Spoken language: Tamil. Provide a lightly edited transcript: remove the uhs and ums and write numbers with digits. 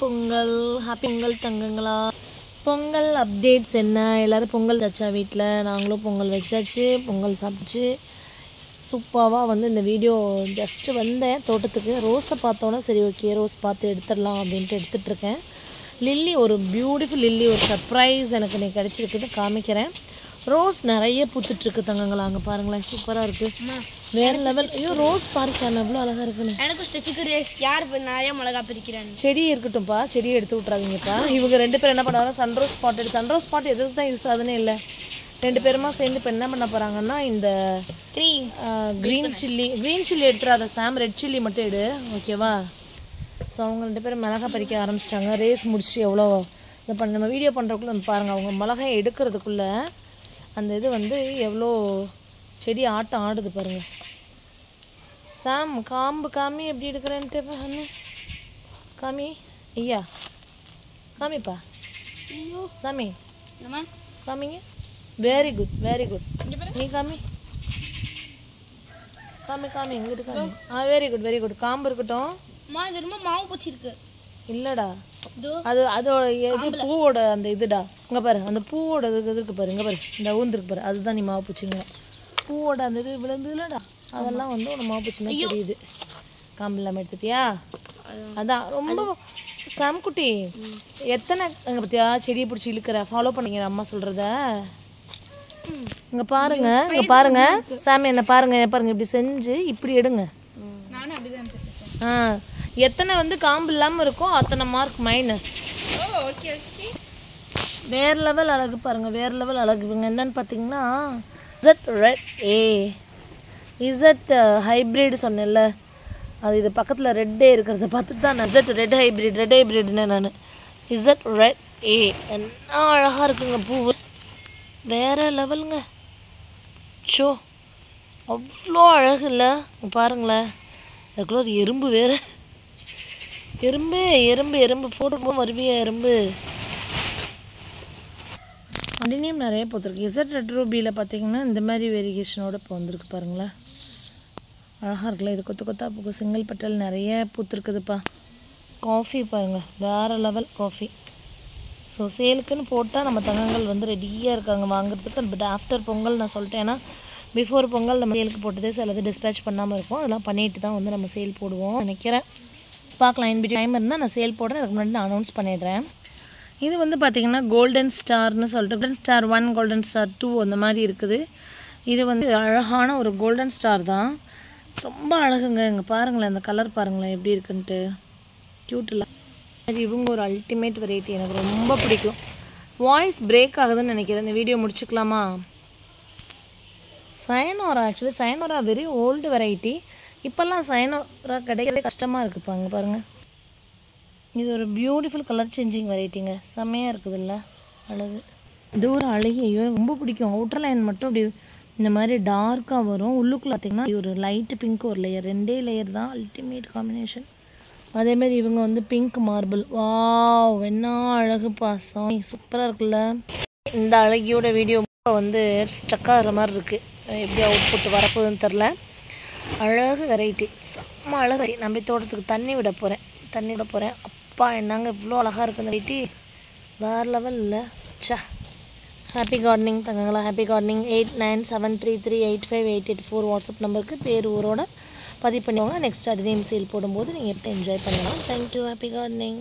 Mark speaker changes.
Speaker 1: பொங்கல் ஹாப்பி பொங்கல் தங்கங்களா. பொங்கல் அப்டேட்ஸ் என்ன? எல்லோரும் பொங்கல் வச்சா வீட்டில், நாங்களும் பொங்கல் வச்சாச்சு. பொங்கல் சாப்பிட்டு சூப்பராக வந்து இந்த வீடியோ ஜஸ்ட்டு வந்தேன் தோட்டத்துக்கு. ரோஸை பார்த்தோன்னா சரி ஓகே ரோஸ் பார்த்து எடுத்துடலாம் அப்படின்ட்டு எடுத்துகிட்ருக்கேன். லில்லி ஒரு பியூட்டிஃபுல் லில்லி ஒரு சர்ப்ரைஸ் எனக்கு இன்றைக்கி கிடச்சிருக்குது, காமிக்கிறேன். ரோஸ் நிறைய பூத்துட்ருக்கு தங்கங்களா. அங்கே பாருங்களேன், சூப்பராக இருக்குது, வேறு லெவல். ஐயோ ரோஸ் பாரு சார் எவ்வளோ அழகாக இருக்குன்னு.
Speaker 2: எனக்கு ஸ்டெஃபிக்கு ரேஸ் யார் நிறைய மிளகா பிரிக்கிறாங்க.
Speaker 1: செடி இருக்கட்டும்ப்பா, செடியை எடுத்து விட்றாதீங்கப்பா. இவங்க 2 பேரும் என்ன பண்ணுவாங்க, சன்ரோஸ் ஸ்பாட் எதுக்கு தான் யூஸ் ஆகுதுன்னு இல்லை. 2 பேருமா சேர்ந்து இப்போ என்ன பண்ண போகிறாங்கன்னா, இந்த க்ரீன் சில்லி எடுத்துறாத சாம், ரெட் சில்லி மட்டும் எடு, ஓகேவா? ஸோ அவங்க 2 பேரும் மிளகா பறிக்க ஆரம்பிச்சிட்டாங்க. ரேஸ் முடிச்சுட்டு எவ்வளோ இதை பண்ண நம்ம வீடியோ பண்ணுறதுக்குள்ளே பாருங்கள், அவங்க மிளகாய் எடுக்கிறதுக்குள்ளே அந்த இது வந்து எவ்வளோ செடி ஆட்டம் ஆடுது பாருங்கள். சாம் காம்பு காமி எப்படி எடுக்கிறேன்ட்டு அண்ணே காமி. ஐயா காமிப்பா.
Speaker 2: ஐயோ
Speaker 1: சாமி காமிங்க. வெரி குட் நீ காமி காமி எங்கிட்டு காமி. வெரி குட் காம்பு இருக்கட்டும்.
Speaker 2: மாவு பூச்சி இருக்கு
Speaker 1: இல்லைடா, அது அதோட இது பூவோட அந்த இதுடா. இங்கே பாரு அந்த பூவோட இது இருக்கு பாரு, இங்கே பாரு இந்த ஊந்துருக்கு பாரு, அதுதான் நீ மாவு பூச்சிங்க. பூவோட அந்த இது விழுந்துலடா, அதெல்லாம் வந்து உன மாவு பூச்சி மாதிரி தெரியுது. காம்பு இல்லாமல் எடுத்துட்டியா? அதான் ரொம்ப சாம்குட்டி. எத்தனை அங்கே பார்த்தியா செடியை பிடிச்சி இழுக்கிற, ஃபாலோ பண்ணிங்க அம்மா சொல்கிறத. இங்கே பாருங்க சாமி, என்ன பாருங்க இப்படி செஞ்சு இப்படி எடுங்க. எத்தனை வந்து காம்பு இல்லாமல் இருக்கோ அத்தனை மார்க் மைனஸ். வேறு லெவல் அழகு பாருங்கள், வேறு லெவல் அழகு. இவங்க என்னன்னு பார்த்தீங்கன்னா இசட் ரெட் இசட் ஹைப்ரிட் சொன்னேன்ல, அது இது பக்கத்தில் ரெட்டே இருக்கிறத பார்த்துட்டு தான் நான் இசட் ரெட் ஹைப்ரிட்னு நான் இசட் ரெட் என்ன அழகாக இருக்குங்க பூவு, வேறு லெவலுங்க. ஷோ அவ்வளோ அழகு இல்லை, பாருங்களேன். அதுக்குள்ள ஒரு எறும்பு வேறு, எறும்பு ஃபோட்டோ வருவியா எறும்பு. அடினியம் நிறைய பூத்துருக்கு. இசட் ரெட் ரூபியில் பார்த்தீங்கன்னா இந்த மாதிரி வேரியேஷனோடு இப்போ வந்திருக்கு பாருங்களேன், அழகாக இருக்குல்ல. இது கொத்தா பூக்கு, சிங்கிள் பெட்டல் நிறைய பூத்துருக்குதுப்பா. காஃபி பாருங்கள், வேறு லெவல் காஃபி. ஸோ சேலுக்குன்னு போட்டால் நம்ம தங்கங்கள் வந்து ரெடியாக இருக்காங்க வாங்குறதுக்கு. பட் ஆஃப்டர் பொங்கல் நான் சொல்லிட்டேன், ஏன்னா பிஃபோர் பொங்கல் நம்ம சேலுக்கு போட்டதே சிலது டிஸ்பேச் பண்ணாமல் இருக்கும், அதெல்லாம் பண்ணிட்டு தான் வந்து நம்ம சேல் போடுவோம் நினைக்கிறேன். பார்க்கலாம், இன்பிட் டைம் இருந்தால் நான் சேல் போடுறேன், அதுக்கு முன்னாடி நான் அனௌன்ஸ் பண்ணிடுறேன். இது வந்து பார்த்திங்கன்னா கோல்டன் ஸ்டார்னு சொல்லிட்டு கோல்டன் ஸ்டார் 1 கோல்டன் ஸ்டார் 2 அந்த மாதிரி இருக்குது. இது வந்து அழகான ஒரு கோல்டன் ஸ்டார் தான், ரொம்ப அழகுங்க. இங்கே பாருங்களேன், இந்த கலர் பாருங்களேன் எப்படி இருக்குன்ட்டு, க்யூட் இல்லை. இவங்க ஒரு அல்டிமேட் வெரைட்டி, எனக்கு ரொம்ப பிடிக்கும். வாய்ஸ் பிரேக் ஆகுதுன்னு நினைக்கிறேன், இந்த வீடியோ முடிச்சுக்கலாமா? Sayonara, actually sayonara very old variety. இப்போல்லாம் சயனோரா கிடைக்கிறதே கஷ்டமாக இருக்குப்பா. அங்கே பாருங்கள், இது ஒரு பியூட்டிஃபுல் கலர் சேஞ்சிங் வெரைட்டிங்க, செம்மையாக இருக்குதுல்ல, அழகு. இது ஒரு அழகி, ஐயோ ரொம்ப பிடிக்கும். அவுட்டர் லைன் மட்டும் அப்படி இந்த மாதிரி டார்க்காக வரும், உள்ளுக்குள்ள பார்த்திங்கன்னா ஒரு லைட்டு பிங்க் ஒரு லேயர், 2 லேயர் தான், அல்டிமேட் காம்பினேஷன். அதேமாதிரி இவங்க வந்து பிங்க் மார்பிள், வாவ் என்ன அழகுப்பா சாமி, சூப்பராக இருக்குல்ல. இந்த அழகியோட வீடியோ வந்து ஸ்டக் ஆகிற மாதிரி இருக்குது, எப்படி அவுட்புட் வரப்போகுதுன்னு தெரில. அழகு வெரைட்டி, செம்ம அழகு. நம்ம தோட்டத்துக்கு தண்ணி விட போகிறேன். அப்பா என்னங்க இவ்வளோ அழகாக இருக்குது இந்த வெரைட்டி, வேறு லெவல் இல்லை. சா ஹாப்பி கார்டனிங் தங்கங்களா, ஹாப்பி கார்டனிங். 8973385884 வாட்ஸ்அப் நம்பருக்கு பேர் ஊரோட பதிவு பண்ணுவாங்க. நெக்ஸ்ட் அடிநேம் சேல் போடும்போது நீங்கள் எப்படி என்ஜாய் பண்ணலாம். Thank you, happy gardening.